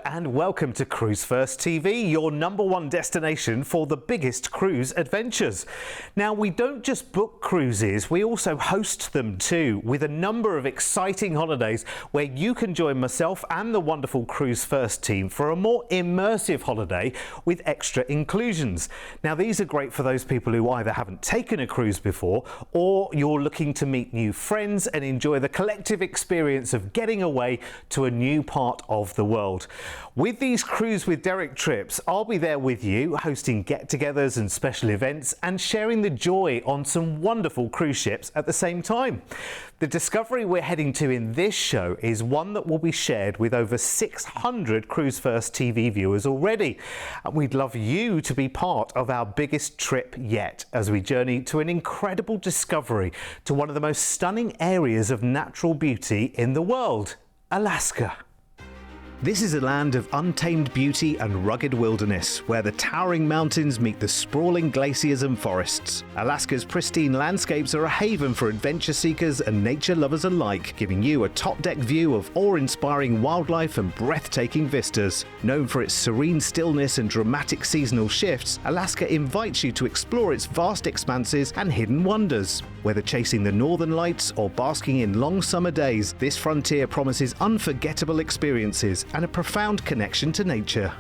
and welcome to Cruise1st TV, your #1 destination for the biggest cruise adventures. Now, we don't just book cruises, we also host them too, with a number of exciting holidays where you can join myself and the wonderful Cruise1st team for a more immersive holiday with extra inclusions. Now, these are great for those people who either haven't taken a cruise before or you're looking to meet new friends and enjoy the collective experience of getting away to a new part of the world. With these Cruise with Derek trips, I'll be there with you, hosting get-togethers and special events and sharing the joy on some wonderful cruise ships at the same time. The discovery we're heading to in this show is one that will be shared with over 600 Cruise1st TV viewers already. And we'd love you to be part of our biggest trip yet as we journey to an incredible discovery to one of the most stunning areas of natural beauty in the world, Alaska. This is a land of untamed beauty and rugged wilderness, where the towering mountains meet the sprawling glaciers and forests. Alaska's pristine landscapes are a haven for adventure seekers and nature lovers alike, giving you a top-deck view of awe-inspiring wildlife and breathtaking vistas. Known for its serene stillness and dramatic seasonal shifts, Alaska invites you to explore its vast expanses and hidden wonders. Whether chasing the northern lights or basking in long summer days, this frontier promises unforgettable experiences and a profound connection to nature.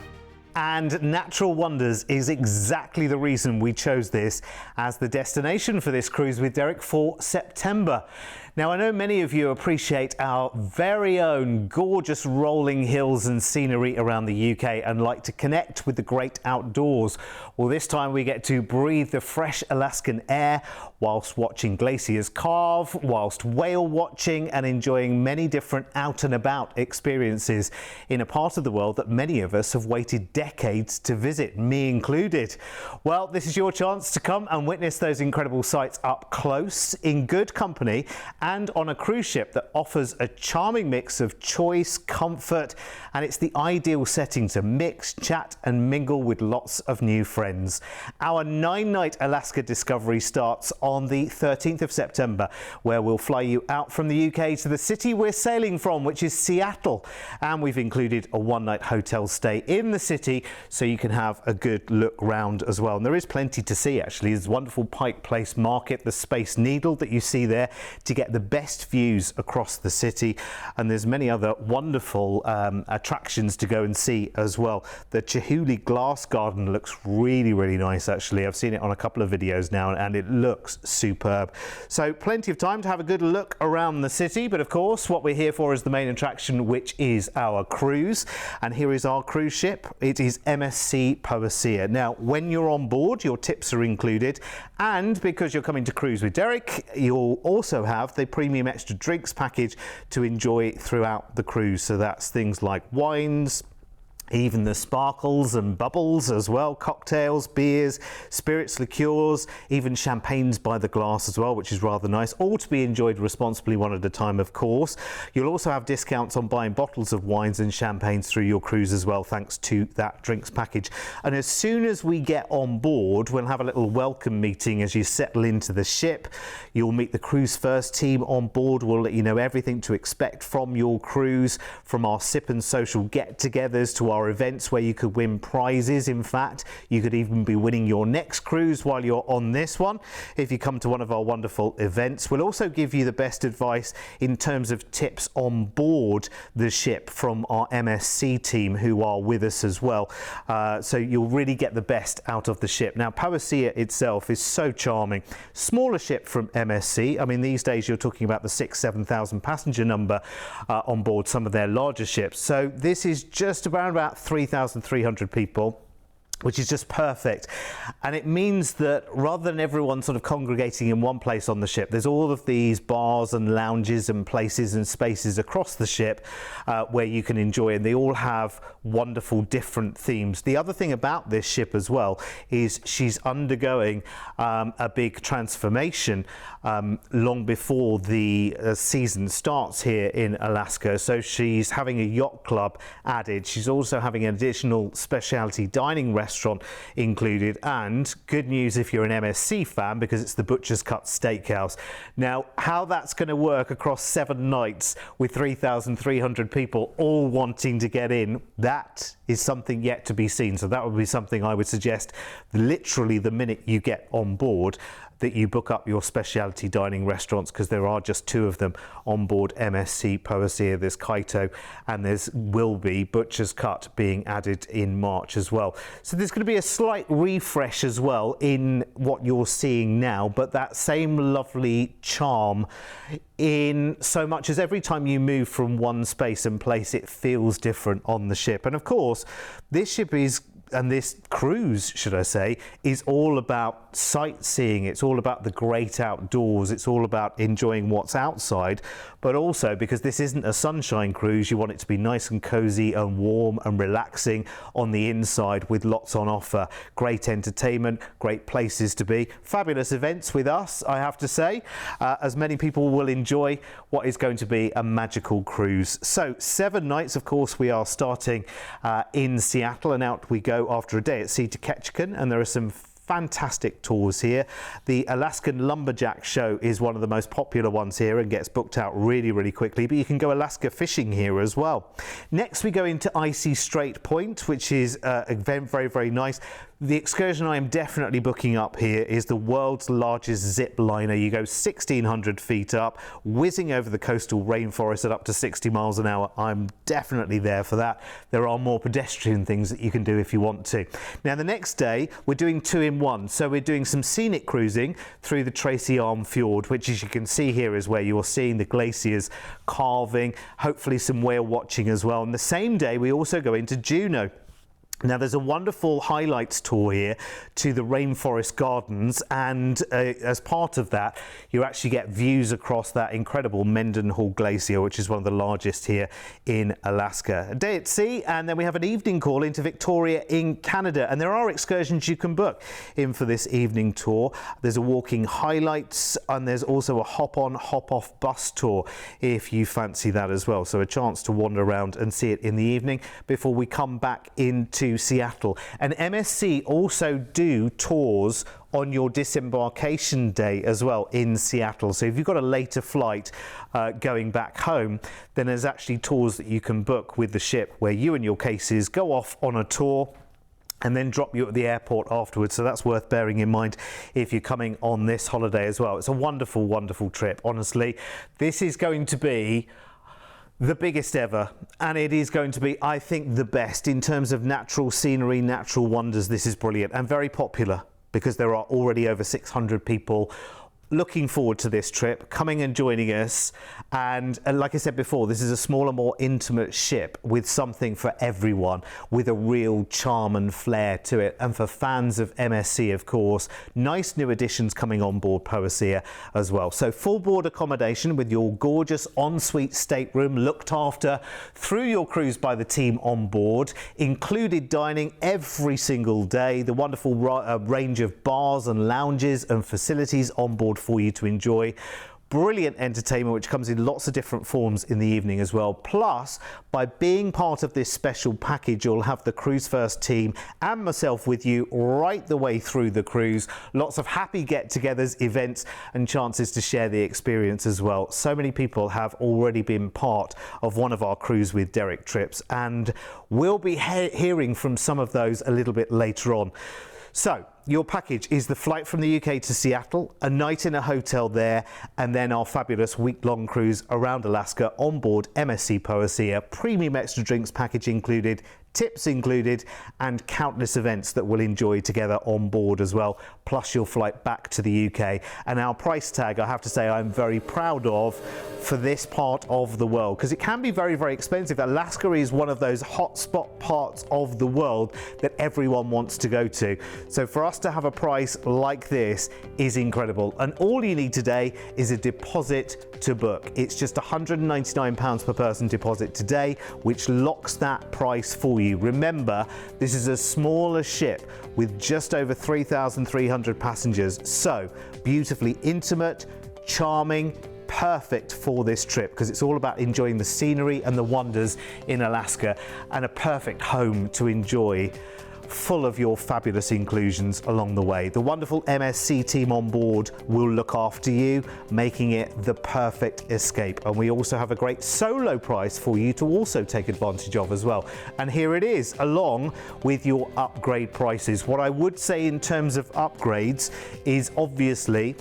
And natural wonders is exactly the reason we chose this as the destination for this Cruise with Derek for September. Now, I know many of you appreciate our very own gorgeous rolling hills and scenery around the UK and like to connect with the great outdoors. Well, this time we get to breathe the fresh Alaskan air whilst watching glaciers carve, whilst whale watching and enjoying many different out and about experiences in a part of the world that many of us have waited decades to visit, me included. Well, this is your chance to come and witness those incredible sights up close, in good company, and on a cruise ship that offers a charming mix of choice, comfort, and it's the ideal setting to mix, chat and mingle with lots of new friends. Our 9-night Alaska discovery starts on the 13th of September, where we'll fly you out from the UK to the city we're sailing from, which is Seattle. And we've included a 1-night hotel stay in the city so you can have a good look round as well. And there is plenty to see, actually. There's a wonderful Pike Place Market, the Space Needle that you see there to get the best views across the city, and there's many other wonderful attractions to go and see as well. The Chihuly Glass Garden looks really nice, actually. I've seen it on a couple of videos now and it looks superb. So plenty of time to have a good look around the city, but of course what we're here for is the main attraction, which is our cruise. And here is our cruise ship. It is MSC Poesía. Now, when you're on board, your tips are included, and because you're coming to Cruise with Derek, you'll also have the premium extra drinks package to enjoy throughout the cruise. So that's things like wines, even the sparkles and bubbles as well, cocktails, beers, spirits, liqueurs, even champagnes by the glass as well, which is rather nice, all to be enjoyed responsibly one at a time, of course. You'll also have discounts on buying bottles of wines and champagnes through your cruise as well, thanks to that drinks package. And as soon as we get on board, we'll have a little welcome meeting as you settle into the ship. You'll meet the Cruise1st team on board. We'll let you know everything to expect from your cruise, from our sip and social get-togethers to our events where you could win prizes. In fact, you could even be winning your next cruise while you're on this one if you come to one of our wonderful events. We'll also give you the best advice in terms of tips on board the ship from our MSC team who are with us as well. So you'll really get the best out of the ship. Now, Poesía itself is so charming. Smaller ship from MSC. I mean, these days you're talking about the 6,000-7,000 passenger number on board some of their larger ships. So this is just about 3,300 people, which is just perfect. And it means that rather than everyone sort of congregating in one place on the ship, there's all of these bars and lounges and places and spaces across the ship where you can enjoy, and they all have wonderful different themes. The other thing about this ship as well is she's undergoing a big transformation long before the season starts here in Alaska. So she's having a yacht club added. She's also having an additional specialty dining restaurant restaurant included, and good news if you're an MSC fan, because it's the Butcher's Cut Steakhouse. Now, how that's going to work across 7 nights with 3,300 people all wanting to get in, that is something yet to be seen. So that would be something I would suggest literally the minute you get on board, that you book up your specialty dining restaurants, because there are just 2 of them on board MSC Poesia. There's Kaito and there's will be Butcher's Cut being added in March as well. So there's going to be a slight refresh as well in what you're seeing now, but that same lovely charm, in so much as every time you move from one space and place, it feels different on the ship. And of course, this ship is, and this cruise, should I say, is all about sightseeing. It's all about the great outdoors. It's all about enjoying what's outside, but also because this isn't a sunshine cruise, you want it to be nice and cozy and warm and relaxing on the inside, with lots on offer. Great entertainment, great places to be, fabulous events with us, I have to say, as many people will enjoy what is going to be a magical cruise. So 7 nights, of course, we are starting in Seattle, and out we go after a day at sea to Ketchikan, and there are some fantastic tours here. The Alaskan Lumberjack Show is one of the most popular ones here and gets booked out really, really quickly, but you can go Alaska fishing here as well. Next we go into Icy Strait Point, which is very, very nice. The excursion I am definitely booking up here is the world's largest zip liner. You go 1,600 feet up, whizzing over the coastal rainforest at up to 60 miles an hour. I'm definitely there for that. There are more pedestrian things that you can do if you want to. Now, the next day, we're doing 2 in 1. So we're doing some scenic cruising through the Tracy Arm Fjord, which, as you can see here, is where you're seeing the glaciers carving, hopefully some whale watching as well. And the same day, we also go into Juneau. Now, there's a wonderful highlights tour here to the Rainforest Gardens, and as part of that, you actually get views across that incredible Mendenhall Glacier, which is one of the largest here in Alaska. A day at sea, and then we have an evening call into Victoria in Canada, and there are excursions you can book in for this evening tour. There's a walking highlights, and there's also a hop-on, hop-off bus tour if you fancy that as well. So a chance to wander around and see it in the evening before we come back into Seattle. And MSC also do tours on your disembarkation day as well in Seattle. So if you've got a later flight going back home, then there's actually tours that you can book with the ship where you and your cases go off on a tour and then drop you at the airport afterwards. So that's worth bearing in mind if you're coming on this holiday as well. It's a wonderful, wonderful trip. Honestly, this is going to be the biggest ever, and it is going to be, I think, the best in terms of natural scenery, natural wonders. This is brilliant and very popular because there are already over 600 people looking forward to this trip, coming and joining us. And like I said before, this is a smaller, more intimate ship with something for everyone, with a real charm and flair to it. And for fans of MSC, of course, nice new additions coming on board Poesia as well. So full board accommodation with your gorgeous ensuite stateroom looked after through your cruise by the team on board, included dining every single day, the wonderful range of bars and lounges and facilities on board for you to enjoy. Brilliant entertainment, which comes in lots of different forms in the evening as well. Plus, by being part of this special package, you'll have the Cruise1st team and myself with you right the way through the cruise. Lots of happy get-togethers, events, and chances to share the experience as well. So many people have already been part of one of our Cruise with Derek trips, and we'll be hearing from some of those a little bit later on. So, your package is the flight from the UK to Seattle, a night in a hotel there, and then our fabulous week-long cruise around Alaska on board MSC Poesia, premium extra drinks package included, tips included, and countless events that we'll enjoy together on board as well, plus your flight back to the UK. And our price tag, I have to say, I'm very proud of for this part of the world, because it can be very, very expensive. Alaska is one of those hotspot parts of the world that everyone wants to go to. So for us to have a price like this is incredible. And all you need today is a deposit to book. It's just £199 per person deposit today, which locks that price for you. Remember, this is a smaller ship with just over 3,300 passengers. So beautifully intimate, charming, perfect for this trip, because it's all about enjoying the scenery and the wonders in Alaska, and a perfect home to enjoy full of your fabulous inclusions along the way. The wonderful MSC team on board will look after you, making it the perfect escape. And we also have a great solo price for you to also take advantage of as well. And here it is, along with your upgrade prices. What I would say in terms of upgrades is obviously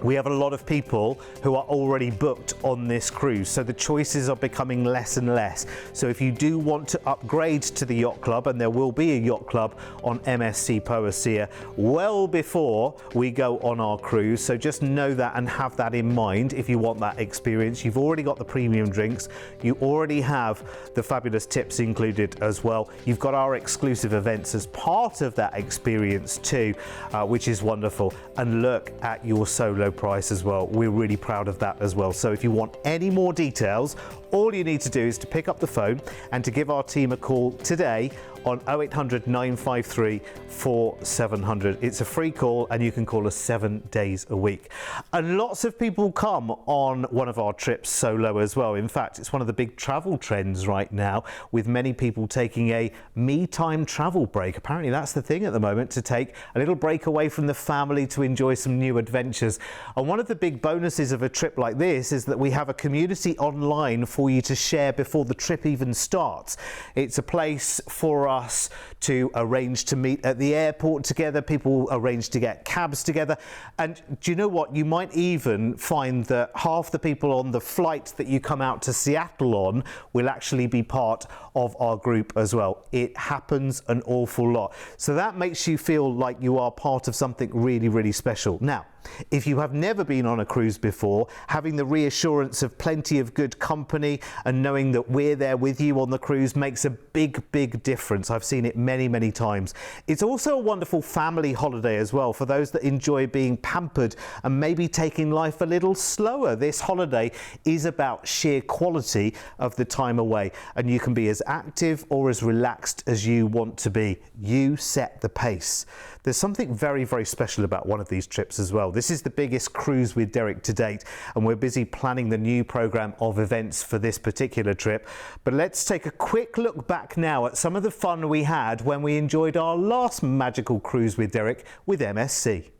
we have a lot of people who are already booked on this cruise, so the choices are becoming less and less. So if you do want to upgrade to the yacht club, and there will be a yacht club on MSC Poesía well before we go on our cruise, so just know that and have that in mind if you want that experience. You've already got the premium drinks, you already have the fabulous tips included as well. You've got our exclusive events as part of that experience too, which is wonderful. And look at your solo price as well. We're really proud of that as well. So if you want any more details, all you need to do is to pick up the phone and to give our team a call today on 0800 953 4700. It's a free call and you can call us 7 days a week. And lots of people come on one of our trips solo as well. In fact, it's one of the big travel trends right now, with many people taking a me time travel break. Apparently that's the thing at the moment, to take a little break away from the family to enjoy some new adventures. And one of the big bonuses of a trip like this is that we have a community online for you to share before the trip even starts. It's a place for us to arrange to meet at the airport together. People arrange to get cabs together. And do you know what? You might even find that half the people on the flight that you come out to Seattle on will actually be part of our group as well. It happens an awful lot. So that makes you feel like you are part of something really, really special. Now, if you have never been on a cruise before, having the reassurance of plenty of good company and knowing that we're there with you on the cruise makes a big, big difference. I've seen it many, many times. It's also a wonderful family holiday as well for those that enjoy being pampered and maybe taking life a little slower. This holiday is about sheer quality of the time away, and you can be as active or as relaxed as you want to be. You set the pace. There's something very, very special about one of these trips as well. This is the biggest cruise with Derek to date, and we're busy planning the new programme of events for this particular trip. But let's take a quick look back now at some of the fun we had when we enjoyed our last magical cruise with Derek with MSC.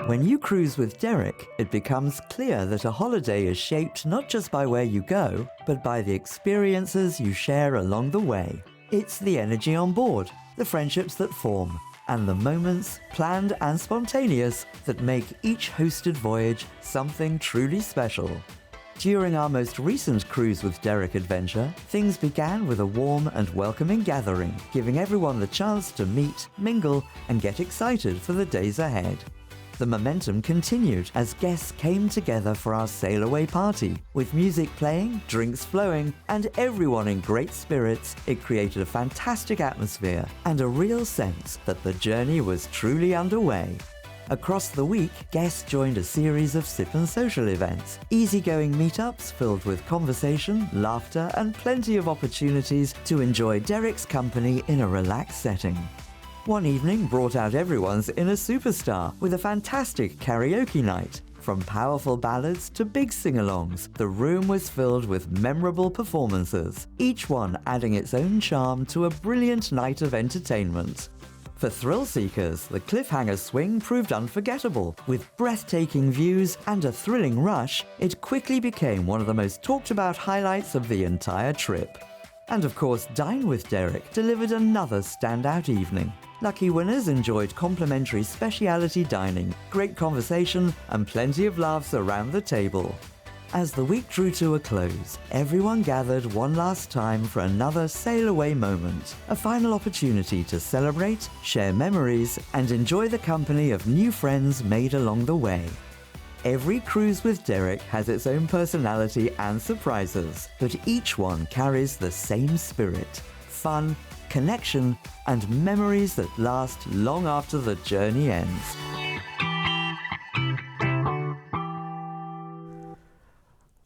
When you cruise with Derek, it becomes clear that a holiday is shaped not just by where you go, but by the experiences you share along the way. It's the energy on board, the friendships that form, and the moments, planned and spontaneous, that make each hosted voyage something truly special. During our most recent Cruise with Derek adventure, things began with a warm and welcoming gathering, giving everyone the chance to meet, mingle, and get excited for the days ahead. The momentum continued as guests came together for our sail away party. With music playing, drinks flowing, and everyone in great spirits, it created a fantastic atmosphere and a real sense that the journey was truly underway. Across the week, guests joined a series of sip and social events, easygoing meetups filled with conversation, laughter, and plenty of opportunities to enjoy Derek's company in a relaxed setting. One evening brought out everyone's inner superstar with a fantastic karaoke night. From powerful ballads to big sing-alongs, the room was filled with memorable performances, each one adding its own charm to a brilliant night of entertainment. For thrill seekers, the cliffhanger swing proved unforgettable. With breathtaking views and a thrilling rush, it quickly became one of the most talked about highlights of the entire trip. And of course, Dine with Derek delivered another standout evening. Lucky winners enjoyed complimentary specialty dining, great conversation, and plenty of laughs around the table. As the week drew to a close, everyone gathered one last time for another sail away moment, a final opportunity to celebrate, share memories, and enjoy the company of new friends made along the way. Every Cruise with Derek has its own personality and surprises, but each one carries the same spirit: fun, connection, and memories that last long after the journey ends.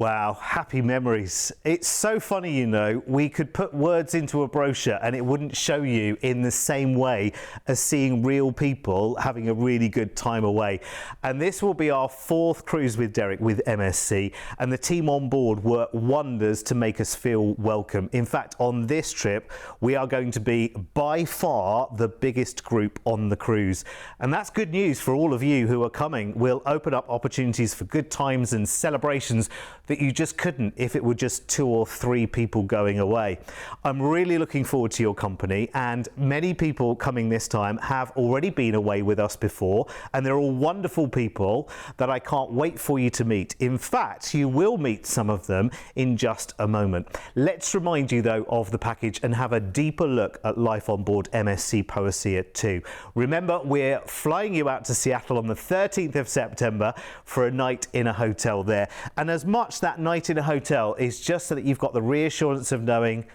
Wow, happy memories. It's so funny, you know, we could put words into a brochure and it wouldn't show you in the same way as seeing real people having a really good time away. And this will be our 4th cruise with Derek with MSC, and the team on board work wonders to make us feel welcome. In fact, on this trip, we are going to be by far the biggest group on the cruise. And that's good news for all of you who are coming. We'll open up opportunities for good times and celebrations that you just couldn't if it were just 2 or 3 people going away. I'm really looking forward to your company, and many people coming this time have already been away with us before, and they're all wonderful people that I can't wait for you to meet. In fact, you will meet some of them in just a moment. Let's remind you though of the package and have a deeper look at life on board MSC Poesía 2. Remember, we're flying you out to Seattle on the 13th of September for a night in a hotel there, and as much that night in a hotel is just so that you've got the reassurance of knowing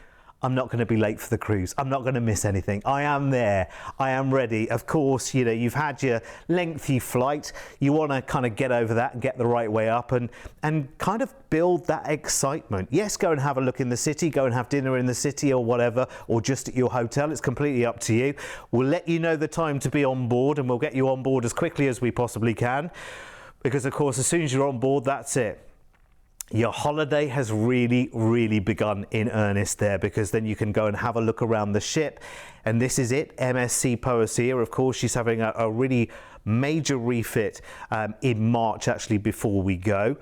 I'm not going to be late for the cruise. I'm not going to miss anything. I am there. I am ready. Of course, you know, you've had your lengthy flight. You want to kind of get over that and get the right way up and kind of build that excitement. Yes, go and have a look in the city, go and have dinner in the city or whatever, or just at your hotel. It's completely up to you. We'll let you know the time to be on board, and we'll get you on board as quickly as we possibly can. Because of course, as soon as you're on board, that's it. Your holiday has really begun in earnest there, because then you can go and have a look around the ship. And this is it, MSC Poesía. Of course, she's having a really major refit in March, actually, before we go,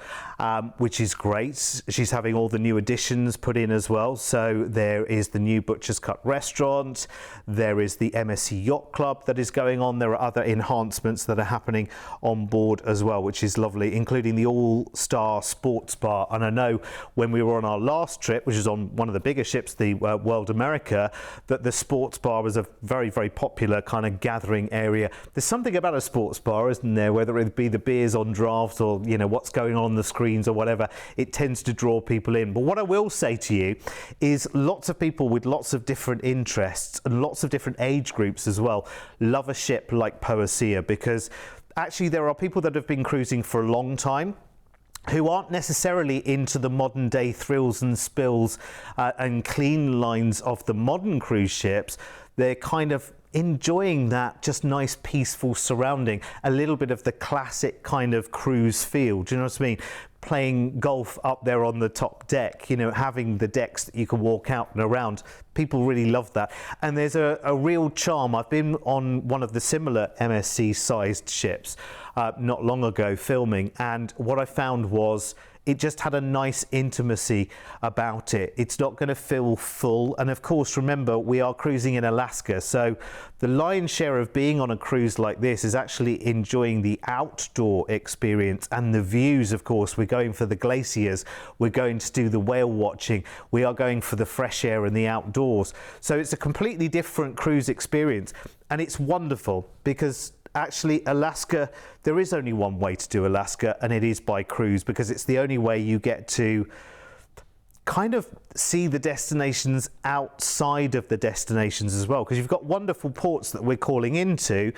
which is great. She's having all the new additions put in as well. So there is the new Butcher's Cut restaurant. There is the MSC Yacht Club that is going on. There are other enhancements that are happening on board as well, which is lovely, including the all-star sports bar. And I know when we were on our last trip, which is on one of the bigger ships, the World America, that the sports bar was a very popular kind of gathering area. There's something about a sports bar, isn't there, whether it be the beers on draft or, you know, what's going on the screens or whatever, it tends to draw people in. But what I will say to you is lots of people with lots of different interests and lots of different age groups as well love a ship like Poesía, because actually there are people that have been cruising for a long time who aren't necessarily into the modern day thrills and spills and clean lines of the modern cruise ships. They're kind of enjoying that just nice peaceful surrounding, a little bit of the classic kind of cruise feel. Do you know what I mean? Playing golf up there on the top deck, you know, having the decks that you can walk out and around. People really love that. And there's a real charm. I've been on one of the similar MSC sized ships not long ago filming, and what I found was it just had a nice intimacy about it. It's not going to feel full. And of course, remember, we are cruising in Alaska. So the lion's share of being on a cruise like this is actually enjoying the outdoor experience and the views. Of course, we're going for the glaciers. We're going to do the whale watching. We are going for the fresh air and the outdoors. So it's a completely different cruise experience. And it's wonderful because actually, Alaska, there is only one way to do Alaska, and it is by cruise, because it's the only way you get to kind of see the destinations outside of the destinations as well, because you've got wonderful ports that we're calling into,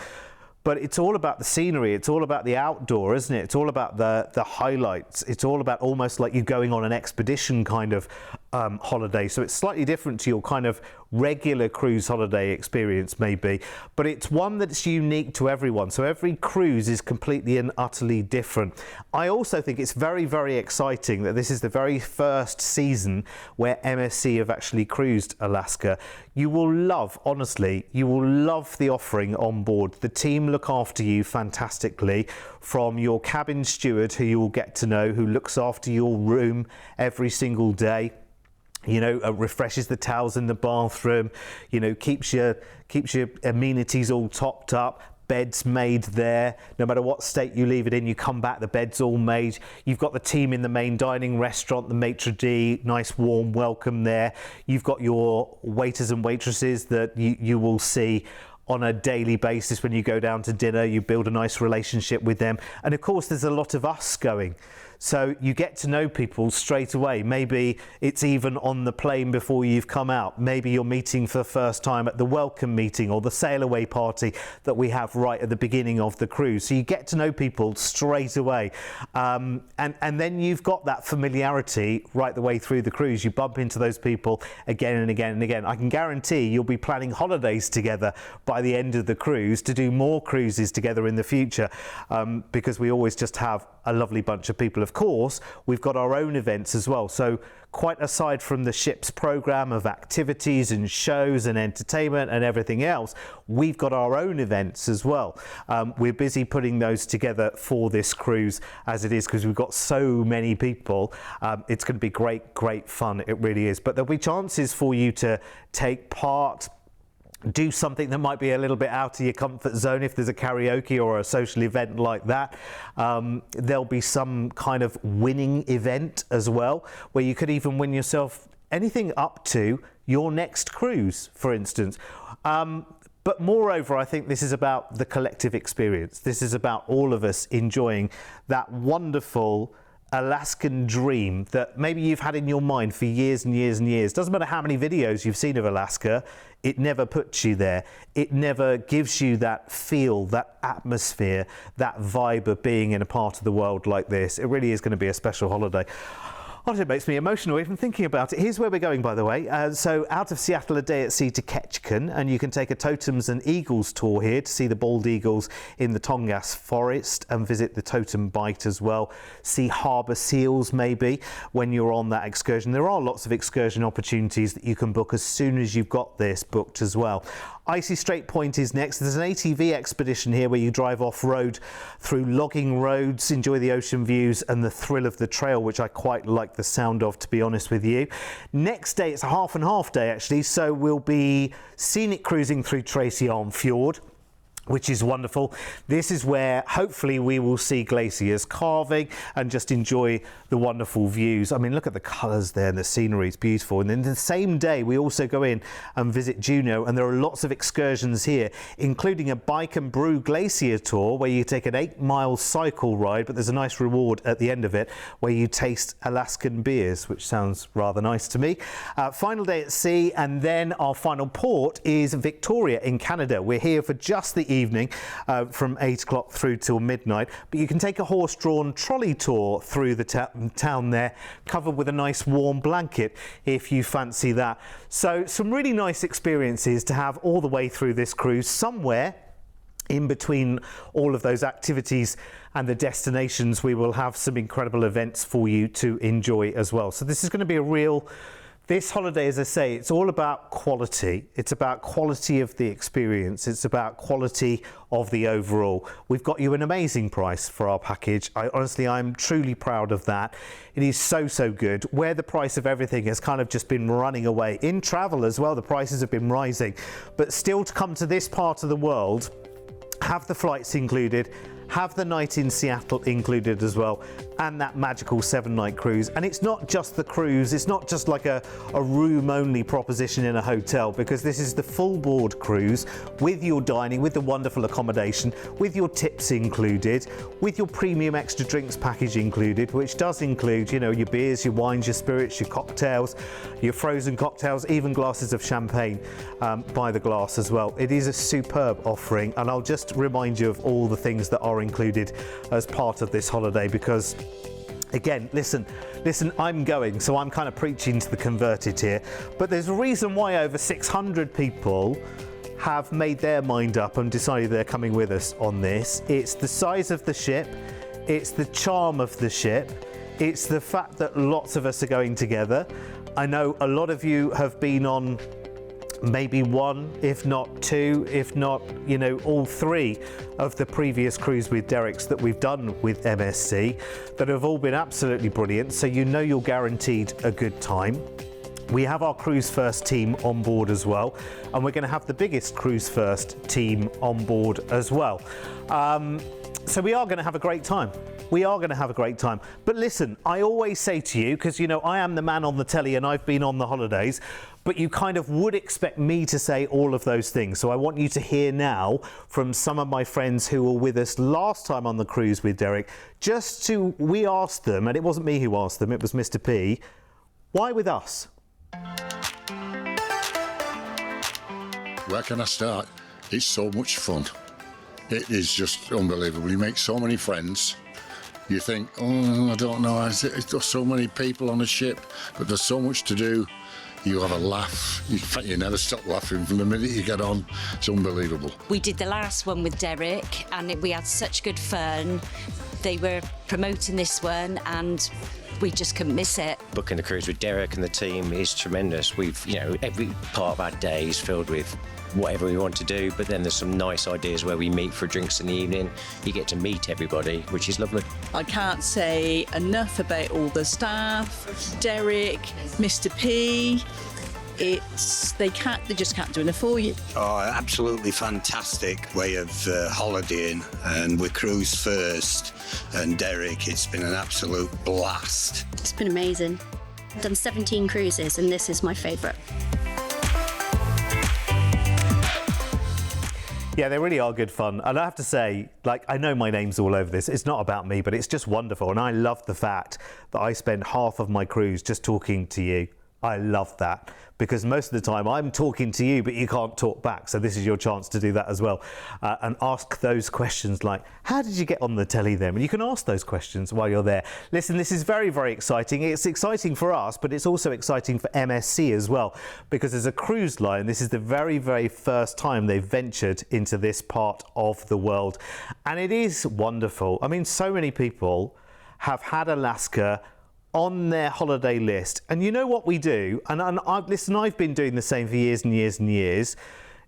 but it's all about the scenery. It's all about the outdoor, isn't it? It's all about the highlights. It's all about almost like you going on an expedition kind of holiday. So it's slightly different to your kind of regular cruise holiday experience maybe, but it's one that's unique to everyone. So every cruise is completely and utterly different. I also think it's very exciting that this is the very first season where MSC have actually cruised Alaska. You will love, honestly, you will love the offering on board. The team look after you fantastically, from your cabin steward, who you will get to know, who looks after your room every single day. You know, refreshes the towels in the bathroom, you know, keeps your amenities all topped up, beds made there. No matter what state you leave it in, you come back, the bed's all made. You've got the team in the main dining restaurant, the maitre d', nice warm welcome there. You've got your waiters and waitresses that you will see on a daily basis when you go down to dinner. You build a nice relationship with them. And of course, there's a lot of us going. So you get to know people straight away. Maybe it's even on the plane before you've come out. Maybe you're meeting for the first time at the welcome meeting or the sail away party that we have right at the beginning of the cruise. So you get to know people straight away. And then you've got that familiarity right the way through the cruise. You bump into those people again and again and again. I can guarantee you'll be planning holidays together by the end of the cruise to do more cruises together in the future, because we always just have a lovely bunch of people. Of course, we've got our own events as well. So quite aside from the ship's program of activities and shows and entertainment and everything else, we've got our own events as well. We're busy putting those together for this cruise as it is, because we've got so many people. It's going to be great fun. It really is. But there'll be chances for you to take part, do something that might be a little bit out of your comfort zone. If there's a karaoke or a social event like that, there'll be some kind of winning event as well, where you could even win yourself anything up to your next cruise, for instance. But moreover, I think this is about the collective experience. This is about all of us enjoying that wonderful Alaskan dream that maybe you've had in your mind for years and years and years. Doesn't matter how many videos you've seen of Alaska, it never puts you there. It never gives you that feel, that atmosphere, that vibe of being in a part of the world like this. It really is going to be a special holiday. Oh, it makes me emotional even thinking about it. Here's where we're going, by the way. So out of Seattle, a day at sea to Ketchikan, and you can take a Totems and Eagles tour here to see the bald eagles in the Tongass forest and visit the Totem Bight as well. See harbour seals maybe when you're on that excursion. There are lots of excursion opportunities that you can book as soon as you've got this booked as well. Icy Strait Point is next. There's an ATV expedition here where you drive off-road through logging roads, enjoy the ocean views and the thrill of the trail, which I quite like the sound of, to be honest with you. Next day, it's a half and half day actually, so we'll be scenic cruising through Tracy Arm Fjord, which is wonderful. This is where hopefully we will see glaciers carving and just enjoy the wonderful views. I mean, look at the colours there and the scenery is beautiful. And then the same day we also go in and visit Juneau, and there are lots of excursions here, including a bike and brew glacier tour where you take an 8-mile cycle ride, but there's a nice reward at the end of it where you taste Alaskan beers, which sounds rather nice to me. Final day at sea, and then our final port is Victoria in Canada. We're here for just the evening from 8 o'clock through till midnight, but you can take a horse-drawn trolley tour through the town there, covered with a nice warm blanket if you fancy that. So some really nice experiences to have all the way through this cruise. Somewhere in between all of those activities and the destinations, we will have some incredible events for you to enjoy as well. So this is going to be a real This holiday, as I say, it's all about quality. It's about quality of the experience. It's about quality of the overall. We've got you an amazing price for our package. I'm truly proud of that. It is so good. Where the price of everything has kind of just been running away. In travel as well, the prices have been rising. But still, to come to this part of the world, have the flights included, have the night in Seattle included as well, and that magical 7-night cruise. And it's not just the cruise, it's not just like a room-only proposition in a hotel, because this is the full board cruise with your dining, with the wonderful accommodation, with your tips included, with your premium extra drinks package included, which does include, you know, your beers, your wines, your spirits, your cocktails, your frozen cocktails, even glasses of champagne by the glass as well. It is a superb offering, and I'll just remind you of all the things that are included as part of this holiday, because again, listen, I'm going, so I'm kind of preaching to the converted here, but there's a reason why over 600 people have made their mind up and decided they're coming with us on this. It's the size of the ship, it's the charm of the ship, it's the fact that lots of us are going together. I know a lot of you have been on maybe one, if not two, if not, you know, all three of the previous Cruise with Derek's that we've done with MSC that have all been absolutely brilliant, so you know you're guaranteed a good time. We have our Cruise1st team on board as well, and we're going to have the biggest Cruise1st team on board as well. So we are going to have a great time. We are going to have a great time. But listen, I always say to you, because, you know, I am the man on the telly and I've been on the holidays, but you kind of would expect me to say all of those things. So I want you to hear now from some of my friends who were with us last time on the cruise with Derek, we asked them, and it wasn't me who asked them, it was Mr. P, why with us? Where can I start? It's so much fun. It is just unbelievable. You make so many friends. You think, oh, I don't know, there's so many people on a ship, but there's so much to do. You have a laugh. In fact, you never stop laughing from the minute you get on. It's unbelievable. We did the last one with Derek, and we had such good fun. They were promoting this one, and we just couldn't miss it. Booking the cruise with Derek and the team is tremendous. We've, every part of our day is filled with whatever we want to do, but then there's some nice ideas where we meet for drinks in the evening. You get to meet everybody, which is lovely. I can't say enough about all the staff, Derek, Mr. P. They just can't do enough for you. Oh, absolutely fantastic way of holidaying, and with Cruise1st and Derek, it's been an absolute blast. It's been amazing. I've done 17 cruises and this is my favourite. Yeah, they really are good fun. And I have to say, I know my name's all over this. It's not about me, but it's just wonderful. And I love the fact that I spend half of my cruise just talking to you. I love that, because most of the time I'm talking to you, but you can't talk back. So this is your chance to do that as well, and ask those questions like, how did you get on the telly then? And you can ask those questions while you're there. Listen, this is very, very exciting. It's exciting for us, but it's also exciting for MSC as well, because as a cruise line, this is the very, very first time they've ventured into this part of the world. And it is wonderful. I mean, so many people have had Alaska on their holiday list, and you know what we do, and I've been doing the same for years and years and years,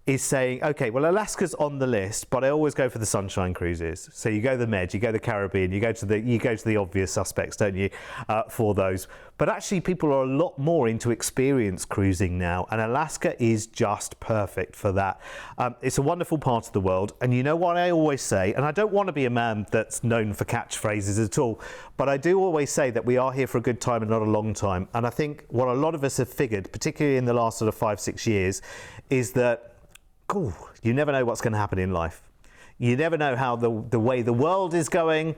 is saying, okay, well, Alaska's on the list, but I always go for the sunshine cruises. So you go the Med, you go the Caribbean, you go to the obvious suspects, don't you, for those. But actually, people are a lot more into experience cruising now, and Alaska is just perfect for that. It's a wonderful part of the world, and you know what I always say, and I don't want to be a man that's known for catchphrases at all, but I do always say that we are here for a good time and not a long time. And I think what a lot of us have figured, particularly in the last sort of 5-6 years, is that you never know what's going to happen in life. You never know how the way the world is going.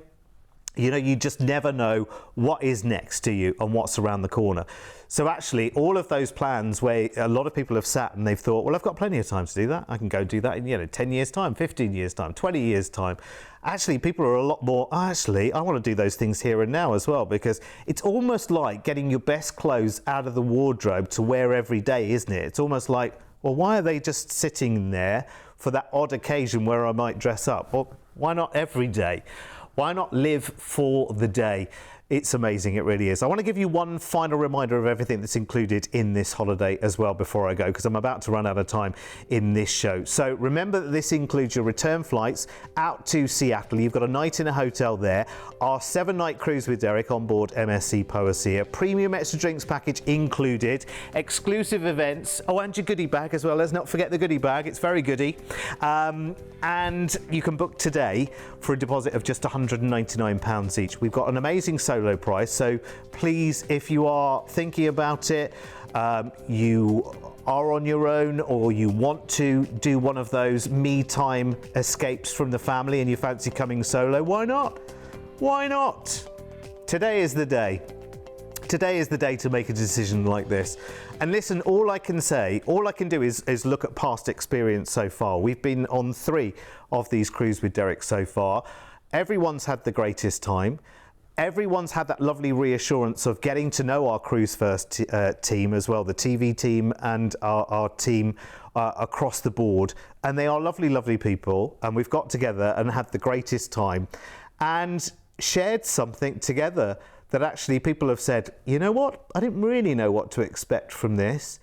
You just never know what is next to you and what's around the corner. So actually, all of those plans where a lot of people have sat and they've thought, well, I've got plenty of time to do that. I can go do that in 10 years time, 15 years time, 20 years time. Actually, people are a lot more, I want to do those things here and now as well, because it's almost like getting your best clothes out of the wardrobe to wear every day, isn't it? It's almost like, well, why are they just sitting there for that odd occasion where I might dress up? Well, why not every day? Why not live for the day? It's amazing, it really is. I want to give you one final reminder of everything that's included in this holiday as well before I go, because I'm about to run out of time in this show. So remember that this includes your return flights out to Seattle. You've got a night in a hotel there, our 7-night cruise with Derek on board MSC Poesía, premium extra drinks package included, exclusive events, and your goodie bag as well. Let's not forget the goodie bag, it's very goodie. And you can book today for a deposit of just £199 each. We've got an amazing solo price, so please, if you are thinking about it, you are on your own, or you want to do one of those me time escapes from the family and you fancy coming solo, why not? Why not? Today is the day. Today is the day to make a decision like this. And listen, all I can do is look at past experience so far. We've been on 3 of these cruises with Derek so far. Everyone's had the greatest time. Everyone's had that lovely reassurance of getting to know our Cruise1st team as well, the TV team and our team across the board. And they are lovely, lovely people. And we've got together and had the greatest time and shared something together that actually people have said, you know what, I didn't really know what to expect from this,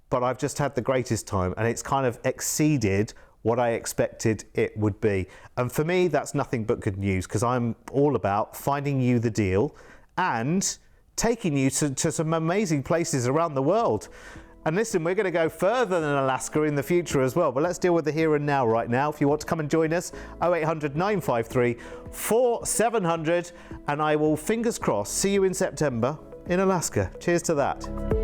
but I've just had the greatest time, and it's kind of exceeded what I expected it would be. And for me, that's nothing but good news, because I'm all about finding you the deal and taking you to some amazing places around the world. And listen, we're going to go further than Alaska in the future as well, but let's deal with the here and now right now. If you want to come and join us, 0800 953 4700, and I will, fingers crossed, see you in September in Alaska. Cheers to that.